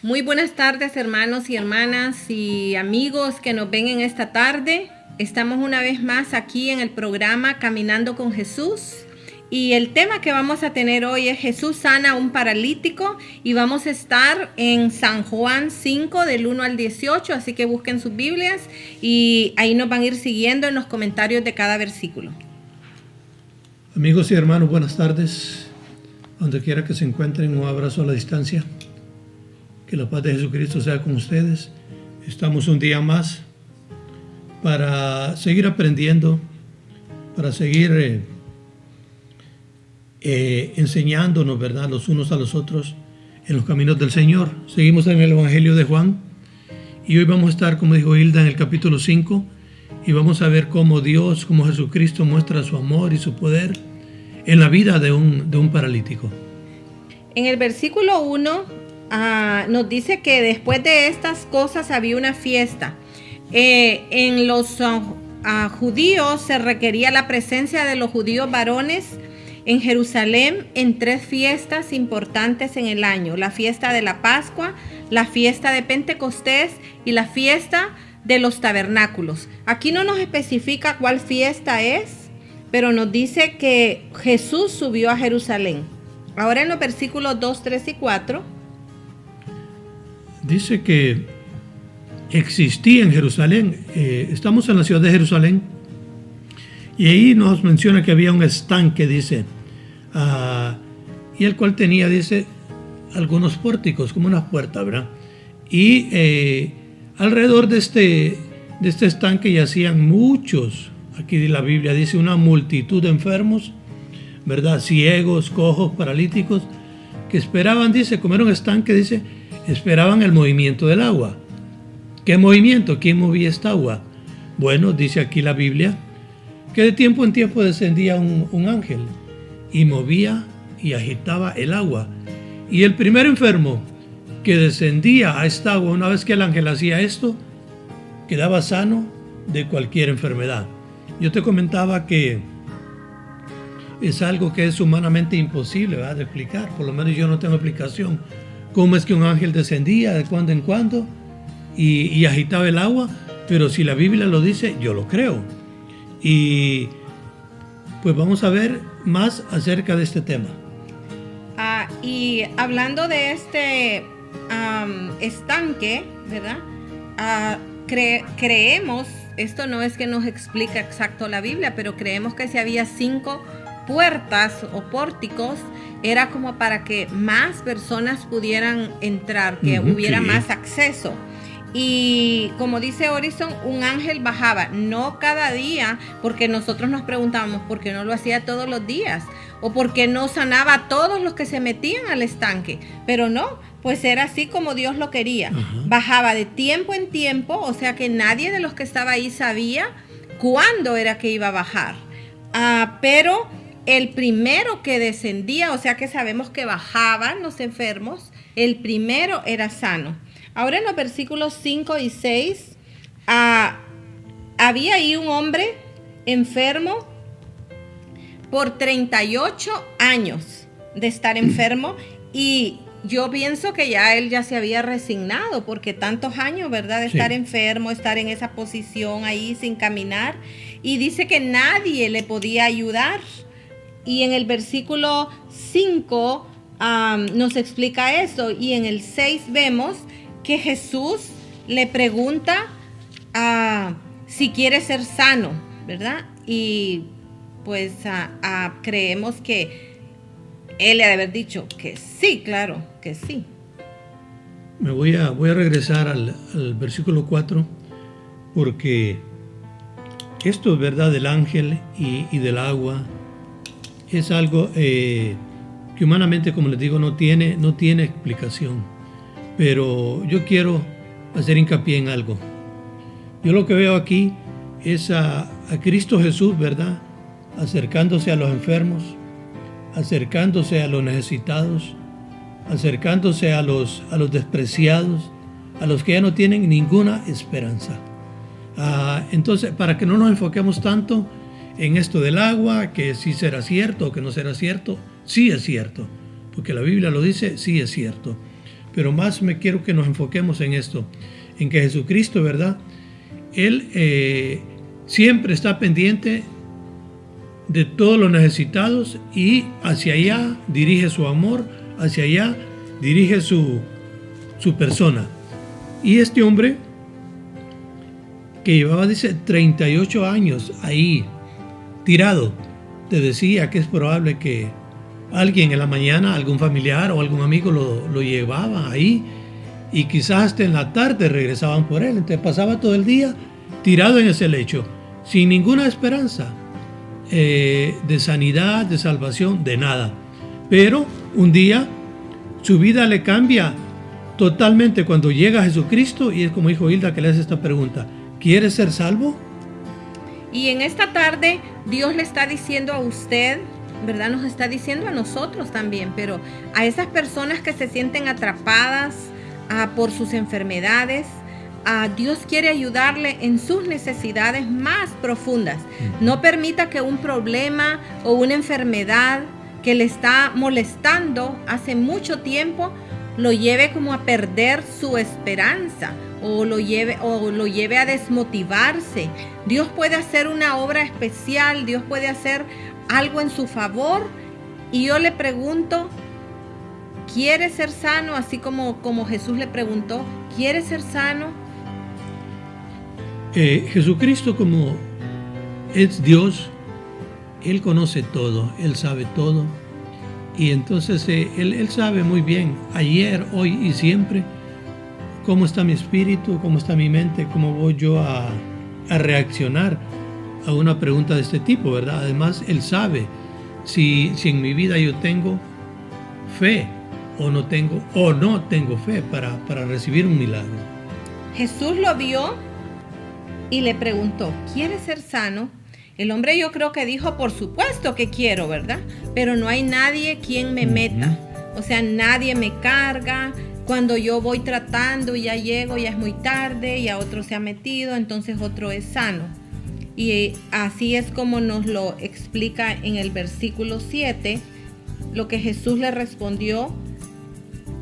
Muy buenas tardes, hermanos y hermanas y amigos que nos ven en esta tarde. Estamos una vez más aquí en el programa Caminando con Jesús. Y el tema que vamos a tener hoy es Jesús sana a un paralítico, y vamos a estar en San Juan 5 del 1 al 18, así que busquen sus Biblias y ahí nos van a ir siguiendo en los comentarios de cada versículo. Amigos y hermanos, buenas tardes. Donde quiera que se encuentren, un abrazo a la distancia. Que la paz de Jesucristo sea con ustedes. Estamos un día más para seguir aprendiendo, para seguir enseñándonos, ¿verdad?, los unos a los otros en los caminos del Señor. Seguimos en el Evangelio de Juan y hoy vamos a estar, como dijo Hilda, en el capítulo 5 y vamos a ver cómo Dios, cómo Jesucristo muestra su amor y su poder en la vida de un paralítico. En el versículo 1 nos dice que después de estas cosas había una fiesta. En los judíos se requería la presencia de los judíos varones en Jerusalén en 3 fiestas importantes en el año: la fiesta de la Pascua, la fiesta de Pentecostés y la fiesta de los tabernáculos. Aquí no nos especifica cuál fiesta es, pero nos dice que Jesús subió a Jerusalén. Ahora en los versículos 2, 3 y 4 dice que existía en Jerusalén. Estamos en la ciudad de Jerusalén y ahí nos menciona que había un estanque, dice, y el cual tenía, dice, algunos pórticos, como unas puertas, ¿verdad? Y alrededor de este estanque yacían muchos, aquí la Biblia dice, una multitud de enfermos, ¿verdad? Ciegos, cojos, paralíticos, que esperaban, dice, como era un estanque, dice, esperaban el movimiento del agua. ¿Qué movimiento? ¿Quién movía esta agua? Bueno, dice aquí la Biblia que de tiempo en tiempo descendía un ángel y movía y agitaba el agua. Y el primer enfermo que descendía a esta agua, una vez que el ángel hacía esto, quedaba sano de cualquier enfermedad. Yo te comentaba que es algo que es humanamente imposible, ¿verdad?, de explicar. Por lo menos yo no tengo explicación. ¿Cómo es que un ángel descendía de cuando en cuando y agitaba el agua? Pero si la Biblia lo dice, yo lo creo. Y pues vamos a ver más acerca de este tema. Y hablando de este estanque, ¿verdad? Creemos, esto no es que nos explica exacto la Biblia, pero creemos que si había 5 puertas o pórticos, era como para que más personas pudieran entrar, que hubiera más acceso. Y como dice Horizon, un ángel bajaba, no cada día, porque nosotros nos preguntábamos por qué no lo hacía todos los días, o por qué no sanaba a todos los que se metían al estanque, pero no, pues era así como Dios lo quería. Bajaba de tiempo en tiempo, o sea que nadie de los que estaba ahí sabía cuándo era que iba a bajar, pero el primero que descendía, o sea que sabemos que bajaban los enfermos, el primero era sano. Ahora en los versículos 5 y 6, había ahí un hombre enfermo por 38 años de estar enfermo, y yo pienso que él ya se había resignado, porque tantos años, ¿verdad?, de estar enfermo, estar en esa posición ahí sin caminar, y dice que nadie le podía ayudar. Y en el versículo 5 nos explica eso, y en el 6 vemos que Jesús le pregunta si quiere ser sano, ¿verdad? Y pues creemos que él le ha de haber dicho que sí, claro, que sí. Me voy a regresar al versículo 4, porque esto es verdad del ángel y del agua. Es algo que humanamente, como les digo, no tiene explicación. Pero yo quiero hacer hincapié en algo. Yo lo que veo aquí es a Cristo Jesús, ¿verdad?, acercándose a los enfermos, acercándose a los necesitados, acercándose a los despreciados, a los que ya no tienen ninguna esperanza. Entonces, para que no nos enfoquemos tanto en esto del agua, que sí será cierto o que no será cierto, sí es cierto, porque la Biblia lo dice, sí es cierto. pero más me quiero que nos enfoquemos en esto, en que Jesucristo, ¿verdad? Él siempre está pendiente de todos los necesitados y hacia allá dirige su amor, hacia allá dirige su persona. Y este hombre que llevaba, dice, 38 años ahí tirado, te decía que es probable que alguien en la mañana, algún familiar o algún amigo lo llevaba ahí y quizás hasta en la tarde regresaban por él. Entonces pasaba todo el día tirado en ese lecho, sin ninguna esperanza de sanidad, de salvación, de nada. Pero un día su vida le cambia totalmente cuando llega a Jesucristo, y es como dijo Hilda que le hace esta pregunta: ¿quieres ser salvo? Y en esta tarde Dios le está diciendo a usted, ¿verdad? Nos está diciendo a nosotros también, pero a esas personas que se sienten atrapadas por sus enfermedades, Dios quiere ayudarle en sus necesidades más profundas. No permita que un problema o una enfermedad que le está molestando hace mucho tiempo lo lleve como a perder su esperanza o lo lleve a desmotivarse. Dios puede hacer una obra especial, Dios puede hacer algo en su favor. Y yo le pregunto, ¿quiere ser sano? Así como Jesús le preguntó, ¿quiere ser sano? Jesucristo, como es Dios, Él conoce todo, Él sabe todo. Y entonces Él sabe muy bien, ayer, hoy y siempre, cómo está mi espíritu, cómo está mi mente, cómo voy yo a reaccionar a una pregunta de este tipo, ¿verdad? Además, Él sabe si en mi vida yo tengo fe o no tengo fe para recibir un milagro. Jesús lo vio y le preguntó, ¿quieres ser sano? El hombre, yo creo que dijo, por supuesto que quiero, ¿verdad? Pero no hay nadie quien me meta. O sea, nadie me carga. Cuando yo voy tratando y ya llego, ya es muy tarde, ya otro se ha metido, entonces otro es sano. Y así es como nos lo explica en el versículo 7, lo que Jesús le respondió,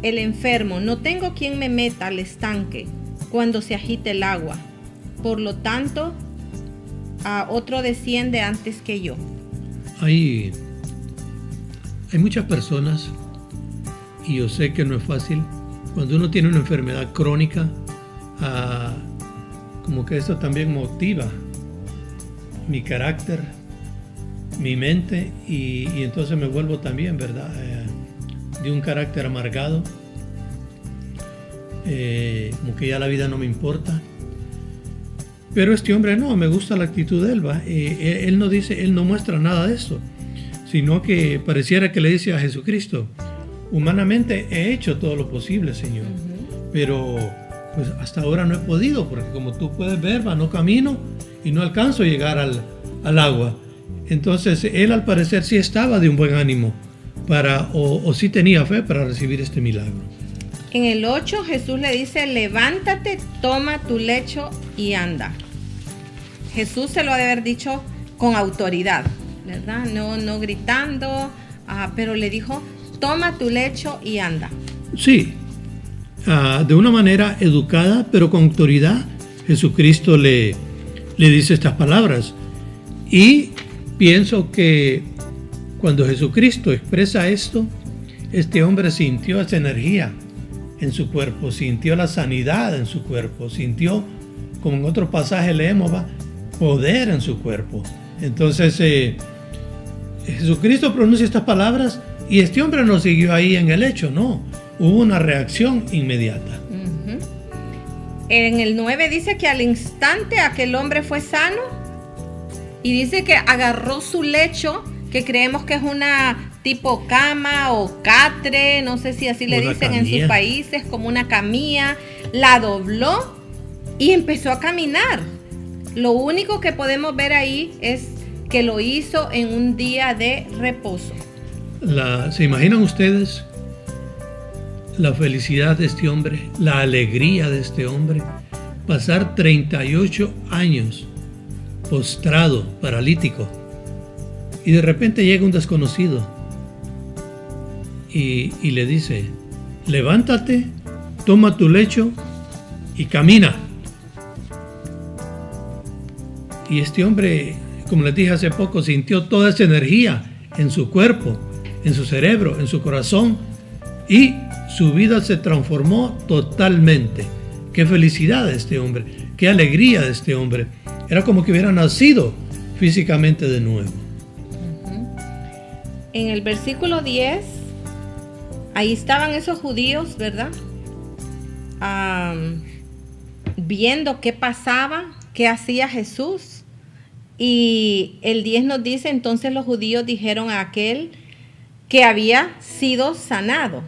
el enfermo: no tengo quien me meta al estanque cuando se agite el agua. Por lo tanto, otro desciende antes que yo. Hay muchas personas, y yo sé que no es fácil, cuando uno tiene una enfermedad crónica, como que eso también motiva mi carácter, mi mente, y entonces me vuelvo también, ¿verdad? De un carácter amargado, como que ya la vida no me importa. Pero este hombre no, me gusta la actitud de él, ¿va? Él no muestra nada de esto, sino que pareciera que le dice a Jesucristo: humanamente he hecho todo lo posible, Señor, pero pues hasta ahora no he podido, porque como tú puedes ver, no camino y no alcanzo a llegar al agua. Entonces él, al parecer, sí estaba de un buen ánimo o sí tenía fe para recibir este milagro. En el 8 Jesús le dice: levántate, toma tu lecho y anda. Jesús se lo ha de haber dicho con autoridad, ¿verdad? No gritando, pero le dijo: toma tu lecho y anda. Sí, de una manera educada, pero con autoridad, Jesucristo le dice estas palabras. Y pienso que cuando Jesucristo expresa esto, este hombre sintió esa energía en su cuerpo, sintió la sanidad en su cuerpo, sintió, como en otro pasaje leemos, poder en su cuerpo. Entonces Jesucristo pronuncia estas palabras y este hombre no siguió ahí en el hecho, no, hubo una reacción inmediata. En el 9 dice que al instante aquel hombre fue sano, y dice que agarró su lecho, que creemos que es una tipo cama o catre, no sé si así le dicen en sus países, como una camilla, la dobló y empezó a caminar. Lo único que podemos ver ahí es que lo hizo en un día de reposo. ¿Se imaginan ustedes la felicidad de este hombre, la alegría de este hombre? Pasar 38 años postrado, paralítico, y de repente llega un desconocido y le dice: levántate, toma tu lecho y camina. Y este hombre, como les dije hace poco, sintió toda esa energía en su cuerpo, en su cerebro, en su corazón, y su vida se transformó totalmente. Qué felicidad de este hombre, qué alegría de este hombre. Era como que hubiera nacido físicamente de nuevo. En el versículo 10, ahí estaban esos judíos, ¿verdad? Viendo qué pasaba, qué hacía Jesús. Y el 10 nos dice, entonces los judíos dijeron a aquel que había sido sanado: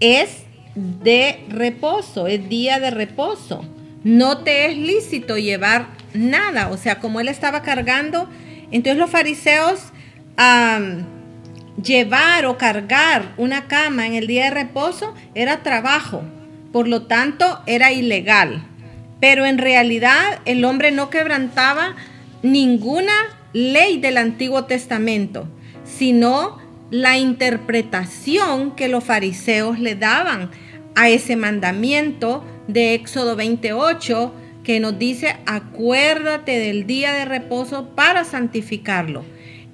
es de reposo, es día de reposo, no te es lícito llevar nada. O sea, como él estaba cargando, entonces los fariseos, llevar o cargar una cama en el día de reposo era trabajo, por lo tanto era ilegal. Pero en realidad el hombre no quebrantaba ninguna ley del Antiguo Testamento, sino la interpretación que los fariseos le daban a ese mandamiento de Éxodo 28, que nos dice: acuérdate del día de reposo para santificarlo.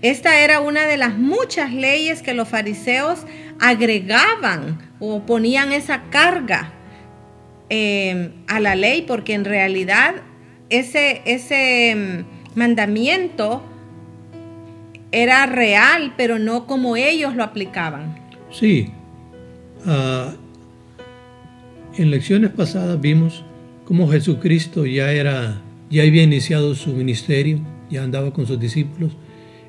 Esta era una de las muchas leyes que los fariseos agregaban o ponían esa carga a la ley, porque en realidad ese mandamiento era real, pero no como ellos lo aplicaban. Sí. En lecciones pasadas vimos cómo Jesucristo ya había iniciado su ministerio, ya andaba con sus discípulos.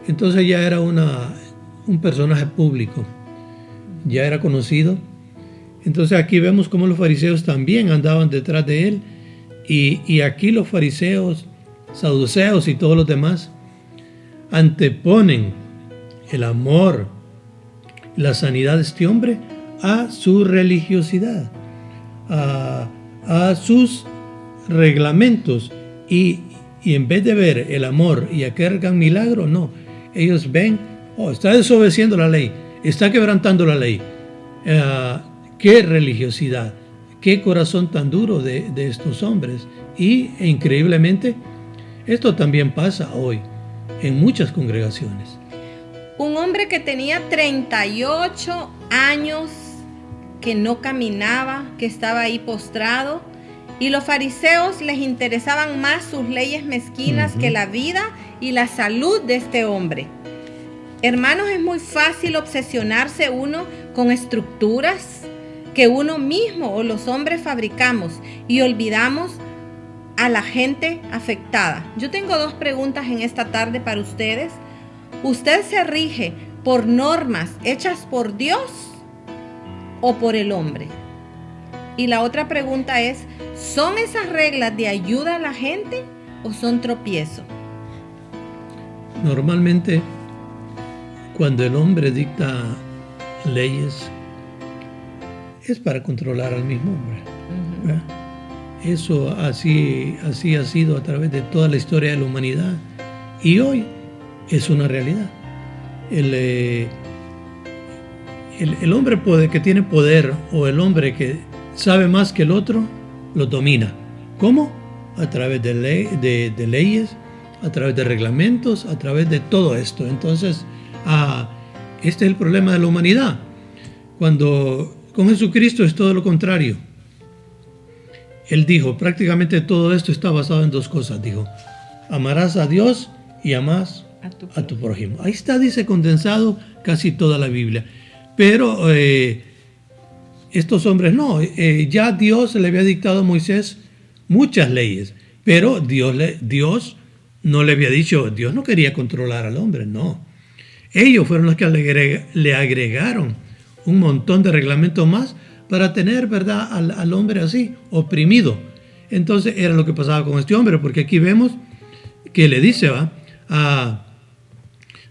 Entonces ya era un personaje público, ya era conocido. Entonces aquí vemos cómo los fariseos también andaban detrás de él, y aquí los fariseos, saduceos y todos los demás anteponen el amor, la sanidad de este hombre a su religiosidad, a sus reglamentos, y en vez de ver el amor y aquel gran milagro, no, ellos ven: está desobedeciendo la ley, está quebrantando la ley. Qué religiosidad, qué corazón tan duro de estos hombres. E increíblemente, esto también pasa hoy en muchas congregaciones. Un hombre que tenía 38 años, que no caminaba, que estaba ahí postrado, y los fariseos les interesaban más sus leyes mezquinas que la vida y la salud de este hombre. Hermanos, es muy fácil obsesionarse uno con estructuras que uno mismo o los hombres fabricamos, y olvidamos a la gente afectada. Yo tengo 2 preguntas en esta tarde para ustedes. ¿Usted se rige por normas hechas por Dios o por el hombre? Y la otra pregunta es: ¿son esas reglas de ayuda a la gente o son tropiezo? Normalmente, cuando el hombre dicta leyes, es para controlar al mismo hombre. Eso así ha sido a través de toda la historia de la humanidad, y hoy es una realidad. El hombre que tiene poder, o el hombre que sabe más que el otro, lo domina. ¿Cómo? A través de leyes, a través de reglamentos, a través de todo esto. Entonces, este es el problema de la humanidad. Cuando con Jesucristo es todo lo contrario. Él dijo, prácticamente todo esto está basado en 2 cosas. Dijo: amarás a Dios y amarás a tu prójimo. Ahí está, dice, condensado casi toda la Biblia. Pero estos hombres no. Ya Dios le había dictado a Moisés muchas leyes, pero Dios no le había dicho, Dios no quería controlar al hombre, no. Ellos fueron los que le agregaron un montón de reglamentos más para tener, ¿verdad?, al hombre así, oprimido. Entonces era lo que pasaba con este hombre, porque aquí vemos que le dice,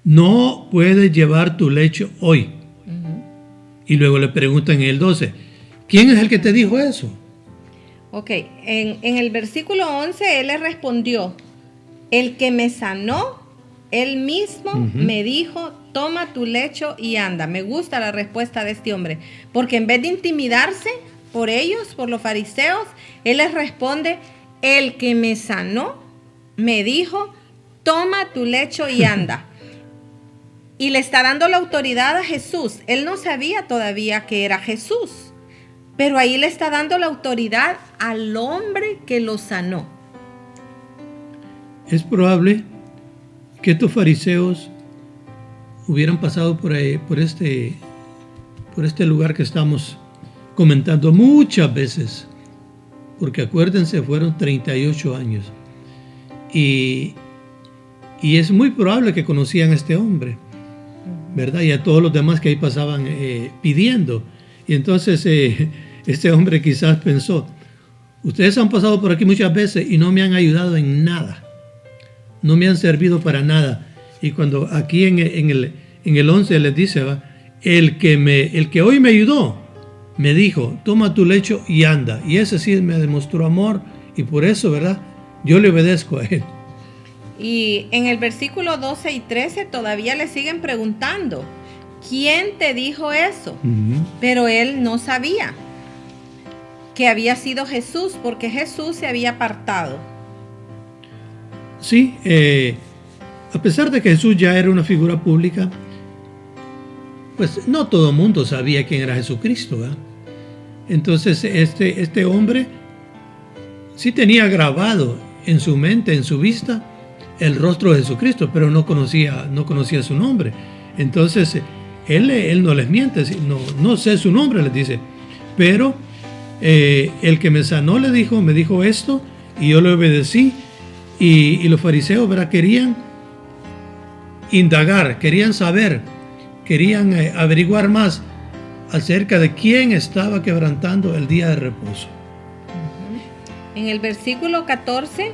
no puedes llevar tu lecho hoy. Y luego le preguntan en el 12, ¿quién es el que te dijo eso? Ok, en el versículo 11 él le respondió, el que me sanó, él mismo me dijo, toma tu lecho y anda. Me gusta la respuesta de este hombre, porque en vez de intimidarse, por ellos, por los fariseos, él les responde: el que me sanó me dijo, toma tu lecho y anda. Y le está dando la autoridad a Jesús. Él no sabía todavía que era Jesús, pero ahí le está dando la autoridad al hombre que lo sanó. Es probable que estos fariseos hubieran pasado por este lugar que estamos comentando muchas veces, porque acuérdense, fueron 38 años. Y es muy probable que conocían a este hombre, ¿verdad? Y a todos los demás que ahí pasaban pidiendo. Y entonces este hombre quizás pensó: ustedes han pasado por aquí muchas veces y no me han ayudado en nada. No me han servido para nada. Y cuando aquí en el 11 les dice, ¿va? El que hoy me ayudó, me dijo, toma tu lecho y anda. Y ese sí me demostró amor, y por eso, ¿verdad?, yo le obedezco a él. Y en el versículo 12 y 13 todavía le siguen preguntando: ¿quién te dijo eso? Pero él no sabía que había sido Jesús, porque Jesús se había apartado. Sí, a pesar de que Jesús ya era una figura pública, pues no todo el mundo sabía quién era Jesucristo, ¿verdad? Entonces este hombre sí tenía grabado en su mente, en su vista, el rostro de Jesucristo, pero no conocía su nombre. Entonces él no les miente, no sé su nombre, les dice, pero el que me sanó me dijo esto, y yo le obedecí. Y los fariseos, ¿verdad?, querían indagar, querían saber, querían averiguar más acerca de quién estaba quebrantando el día de reposo. En el versículo 14,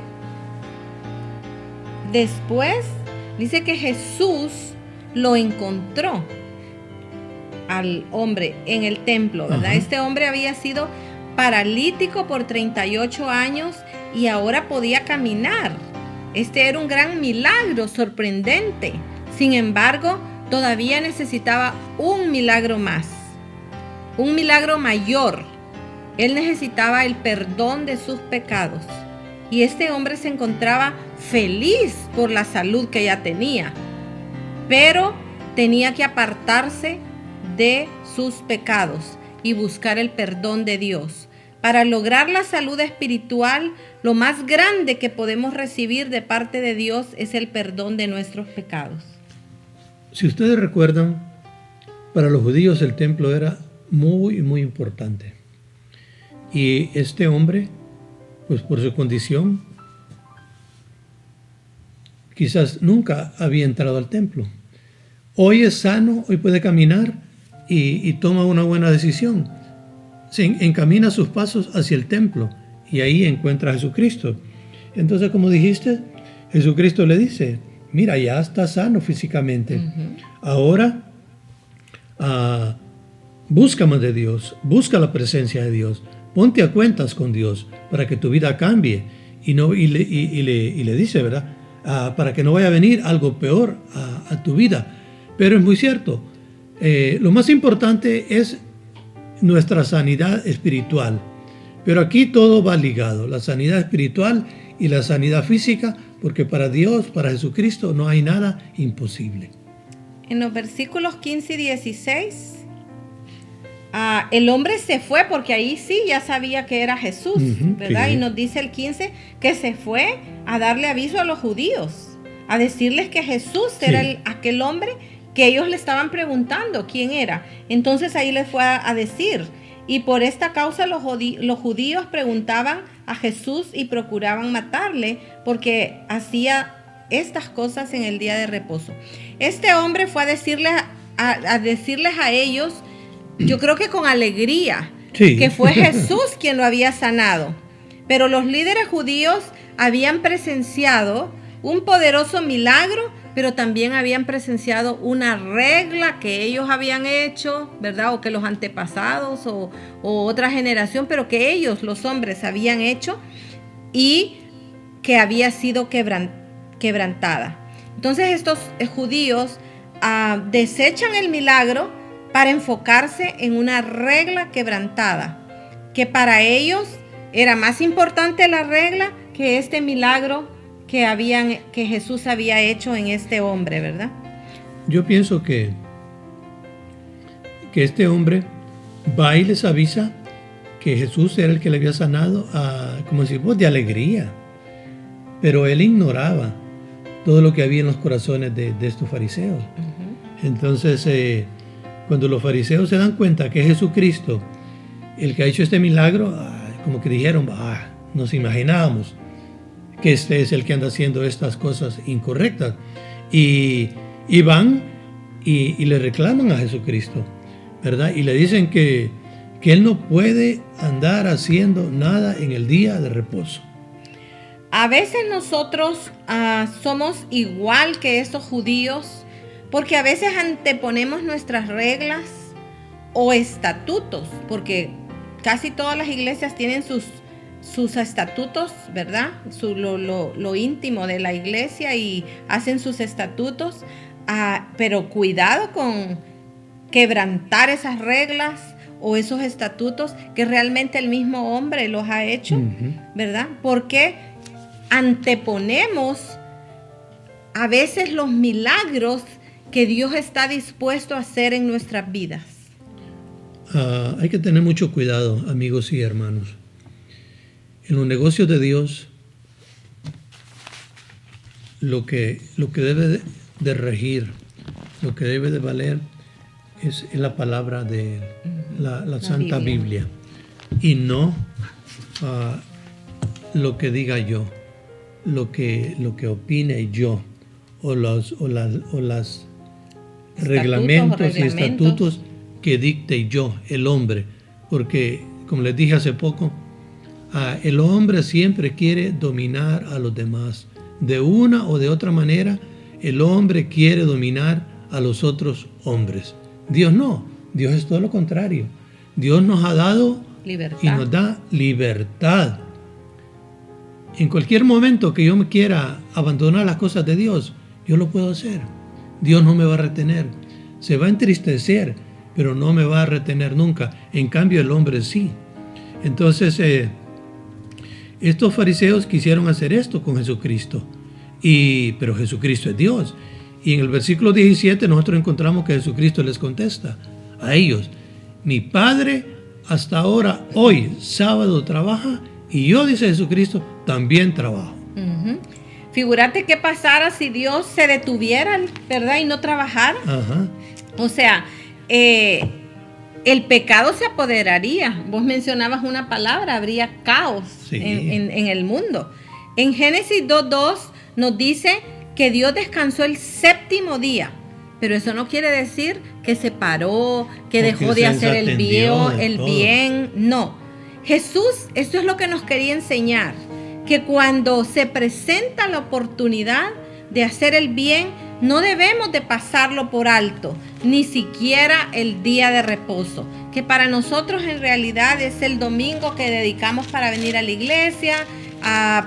después dice que Jesús lo encontró al hombre en el templo, ¿verdad? Ajá. Este hombre había sido paralítico por 38 años y ahora podía caminar. Este era un gran milagro, sorprendente. Sin embargo, todavía necesitaba un milagro más, un milagro mayor. Él necesitaba el perdón de sus pecados. Y este hombre se encontraba feliz por la salud que ya tenía, pero tenía que apartarse de sus pecados y buscar el perdón de Dios. Para lograr la salud espiritual, lo más grande que podemos recibir de parte de Dios es el perdón de nuestros pecados. Si ustedes recuerdan, para los judíos el templo era muy, muy importante. Y este hombre, pues por su condición, quizás nunca había entrado al templo. Hoy es sano, hoy puede caminar y toma una buena decisión. Se encamina sus pasos hacia el templo y ahí encuentra a Jesucristo. Entonces, como dijiste, Jesucristo le dice: mira, ya está sano físicamente. Ahora busca más de Dios, busca la presencia de Dios, ponte a cuentas con Dios para que tu vida cambie. Y le dice, ¿verdad?, para que no vaya a venir algo peor a tu vida. Pero es muy cierto, lo más importante es nuestra sanidad espiritual. Pero aquí todo va ligado, la sanidad espiritual y la sanidad física, porque para Dios, para Jesucristo, no hay nada imposible. En los versículos 15 y 16, el hombre se fue, porque ahí sí ya sabía que era Jesús, ¿verdad? Sí. Y nos dice el 15 que se fue a darle aviso a los judíos, a decirles que Jesús era aquel hombre que ellos le estaban preguntando quién era. Entonces ahí les fue a decir, y por esta causa los judíos preguntaban a Jesús y procuraban matarle, porque hacía estas cosas en el día de reposo. Este hombre fue a decirles a ellos, yo creo que con alegría, que fue Jesús quien lo había sanado. Pero los líderes judíos habían presenciado un poderoso milagro, pero también habían presenciado una regla que ellos habían hecho, ¿verdad? O que los antepasados o otra generación, pero que ellos, los hombres, habían hecho y que había sido quebrantada. Entonces estos judíos desechan el milagro para enfocarse en una regla quebrantada. que para ellos era más importante la regla que este milagro que Jesús había hecho en este hombre, ¿verdad? Yo pienso que este hombre va y les avisa que Jesús era el que le había sanado, como decimos, de alegría. Pero él ignoraba todo lo que había en los corazones de estos fariseos. Uh-huh. Entonces, cuando los fariseos se dan cuenta que es Jesucristo el que ha hecho este milagro, como que dijeron, nos imaginábamos que este es el que anda haciendo estas cosas incorrectas. Y van y le reclaman a Jesucristo, ¿verdad? Y le dicen que él no puede andar haciendo nada en el día de reposo. A veces nosotros somos igual que estos judíos, porque a veces anteponemos nuestras reglas o estatutos, porque casi todas las iglesias tienen sus estatutos, ¿verdad? Lo íntimo de la iglesia, y hacen sus estatutos, pero cuidado con quebrantar esas reglas o esos estatutos que realmente el mismo hombre los ha hecho, uh-huh, ¿verdad? Porque anteponemos a veces los milagros que Dios está dispuesto a hacer en nuestras vidas. Hay que tener mucho cuidado, amigos y hermanos. En los negocios de Dios, lo que debe de regir, lo que debe de valer, es la palabra de la Santa Biblia. Y no lo que diga yo, lo que opine yo, o los reglamentos y estatutos que dicte yo, el hombre. Porque, como les dije hace poco, el hombre siempre quiere dominar a los demás. De una o de otra manera, el hombre quiere dominar a los otros hombres. Dios no, Dios es todo lo contrario. Dios nos ha dado libertad. Y nos da libertad. En cualquier momento que yo me quiera abandonar las cosas de Dios, yo lo puedo hacer. Dios no me va a retener. Se va a entristecer, pero no me va a retener nunca. En cambio, el hombre sí. Entonces, estos fariseos quisieron hacer esto con Jesucristo. Pero Jesucristo es Dios. Y en el versículo 17 nosotros encontramos que Jesucristo les contesta a ellos: mi Padre hasta ahora, hoy, sábado, trabaja, y yo, dice Jesucristo, también trabajo. Uh-huh. Figúrate qué pasara si Dios se detuviera, ¿verdad? Y no trabajara. Uh-huh. O sea, el pecado se apoderaría. Vos mencionabas una palabra, habría caos, sí, en el mundo. En Génesis 2:2 nos dice que Dios descansó el séptimo día, pero eso no quiere decir que se paró, que dejó de hacer el bien, no. Jesús, esto es lo que nos quería enseñar, que cuando se presenta la oportunidad de hacer el bien, no debemos de pasarlo por alto, ni siquiera el día de reposo, que para nosotros en realidad es el domingo que dedicamos para venir a la iglesia,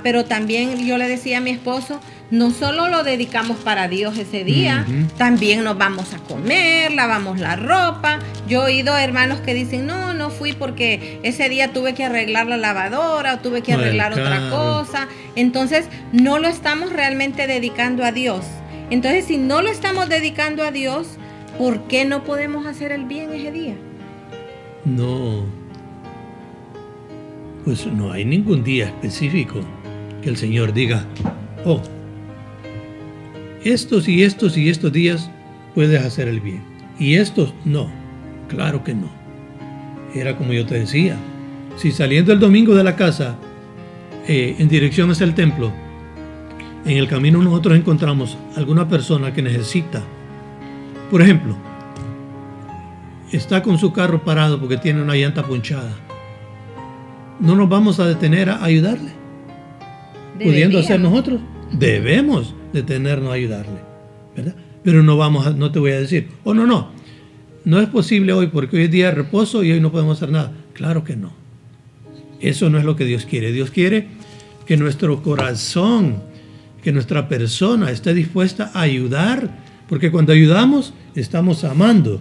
pero también yo le decía a mi esposo, no solo lo dedicamos para Dios ese día, uh-huh, también nos vamos a comer, lavamos la ropa. Yo he oído hermanos que dicen, no fui porque ese día tuve que arreglar la lavadora o tuve que arreglar otra cosa. Entonces, no lo estamos realmente dedicando a Dios. Entonces, si no lo estamos dedicando a Dios, ¿por qué no podemos hacer el bien ese día? No, pues no hay ningún día específico que el Señor diga, estos y estos y estos días puedes hacer el bien, y estos no. Claro que no. Era como yo te decía, si saliendo el domingo de la casa en dirección hacia el templo, en el camino nosotros encontramos alguna persona que necesita, por ejemplo, está con su carro parado porque tiene una llanta ponchada, ¿no nos vamos a detener a ayudarle? Pudiendo hacer nosotros, debemos detenernos a ayudarle, ¿verdad? Pero no te voy a decir, no es posible hoy porque hoy es día de reposo y hoy no podemos hacer nada. Claro que no. Eso no es lo que Dios quiere. Dios quiere que nuestro corazón, que nuestra persona esté dispuesta a ayudar, porque cuando ayudamos estamos amando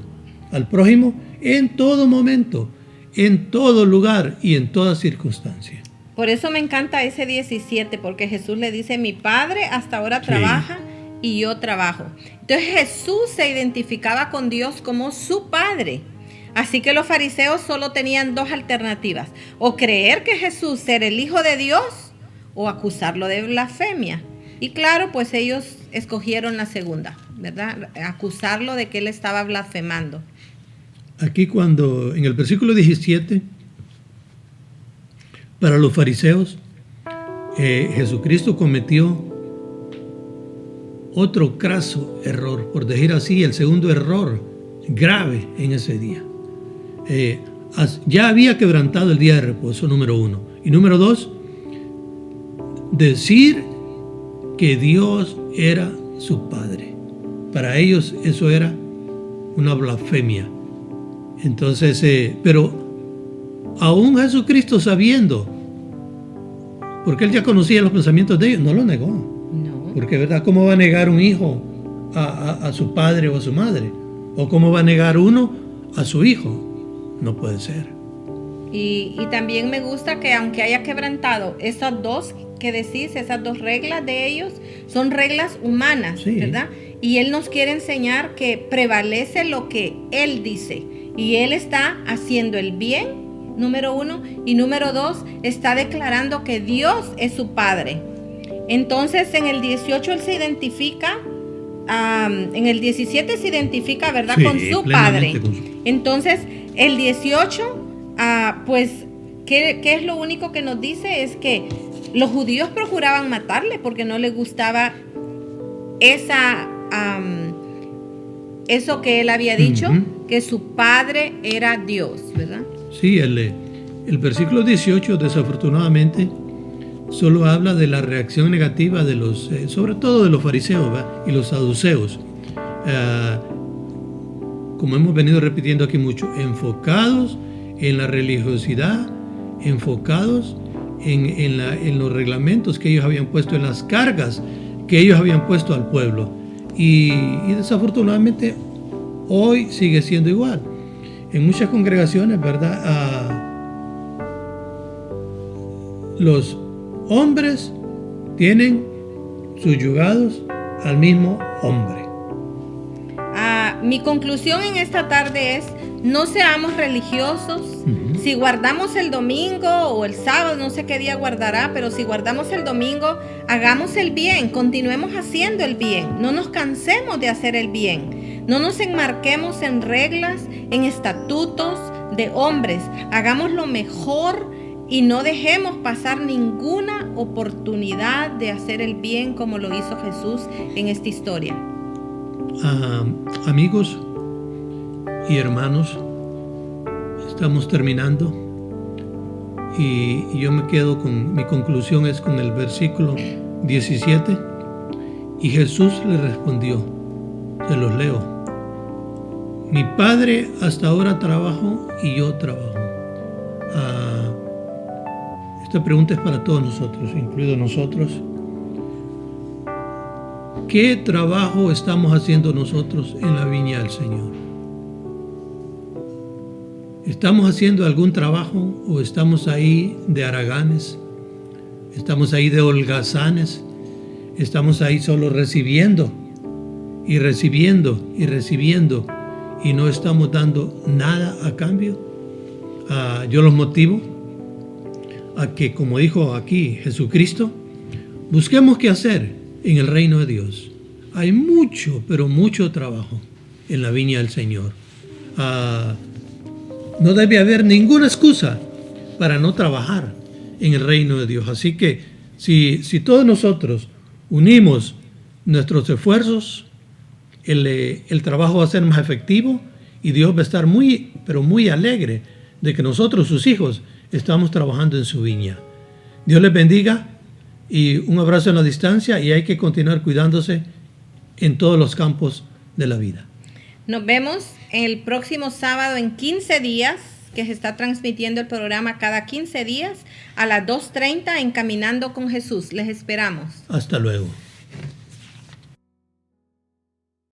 al prójimo en todo momento, en todo lugar y en toda circunstancia. Por eso me encanta ese 17, porque Jesús le dice, mi Padre hasta ahora trabaja y yo trabajo. Entonces Jesús se identificaba con Dios como su Padre. Así que los fariseos solo tenían dos alternativas: o creer que Jesús era el Hijo de Dios o acusarlo de blasfemia. Y claro, pues ellos escogieron la segunda, ¿verdad? Acusarlo de que él estaba blasfemando. Aquí cuando en el versículo 17, para los fariseos, Jesucristo cometió otro craso error, por decir así, el segundo error grave en ese día. Ya había quebrantado el día de reposo, número 1. Y número 2, decir que Dios era su Padre. Para ellos eso era una blasfemia. Entonces, pero aún Jesucristo sabiendo, porque él ya conocía los pensamientos de ellos, no lo negó. No. Porque, ¿verdad? ¿Cómo va a negar un hijo a su padre o a su madre? ¿O cómo va a negar uno a su hijo? No puede ser. Y también me gusta que aunque haya quebrantado esas dos que decís, esas dos reglas de ellos, son reglas humanas, sí, ¿verdad? Y él nos quiere enseñar que prevalece lo que él dice. Y él está haciendo el bien, número 1, y número 2, está declarando que Dios es su Padre. Entonces en el 18 él se identifica, en el 17 se identifica, ¿verdad? Sí, con su Padre. Entonces el 18, pues, ¿qué es lo único que nos dice? Es que los judíos procuraban matarle porque no les gustaba eso que él había dicho, que su Padre era Dios, ¿verdad? Sí, el versículo 18 desafortunadamente solo habla de la reacción negativa de los, sobre todo de los fariseos, ¿verdad? Y los saduceos, como hemos venido repitiendo aquí mucho, enfocados en la religiosidad, enfocados en los reglamentos que ellos habían puesto, en las cargas que ellos habían puesto al pueblo. Y desafortunadamente hoy sigue siendo igual. En muchas congregaciones, ¿verdad? Los hombres tienen subyugados al mismo hombre. Mi conclusión en esta tarde es: no seamos religiosos. Si guardamos el domingo o el sábado, no sé qué día guardará, pero si guardamos el domingo, hagamos el bien, continuemos haciendo el bien, no nos cansemos de hacer el bien, no nos enmarquemos en reglas, en estatutos de hombres, hagamos lo mejor y no dejemos pasar ninguna oportunidad de hacer el bien como lo hizo Jesús en esta historia. Amigos y hermanos, estamos terminando y yo me quedo con mi conclusión es con el versículo 17. Y Jesús le respondió, se los leo: mi Padre hasta ahora trabajo y yo trabajo. Esta pregunta es para todos nosotros, incluidos nosotros. ¿Qué trabajo estamos haciendo nosotros en la viña del Señor? ¿Estamos haciendo algún trabajo o estamos ahí de haraganes? ¿Estamos ahí de holgazanes? ¿Estamos ahí solo recibiendo y recibiendo y recibiendo y no estamos dando nada a cambio? Yo los motivo a que, como dijo aquí Jesucristo, busquemos qué hacer en el reino de Dios. Hay mucho, pero mucho trabajo en la viña del Señor. No debe haber ninguna excusa para no trabajar en el reino de Dios. Así que si todos nosotros unimos nuestros esfuerzos, el trabajo va a ser más efectivo y Dios va a estar muy, pero muy alegre de que nosotros, sus hijos, estamos trabajando en su viña. Dios les bendiga y un abrazo en la distancia, y hay que continuar cuidándose en todos los campos de la vida. Nos vemos el próximo sábado en 15 días, que se está transmitiendo el programa cada 15 días a las 2:30 en Caminando con Jesús. Les esperamos. Hasta luego.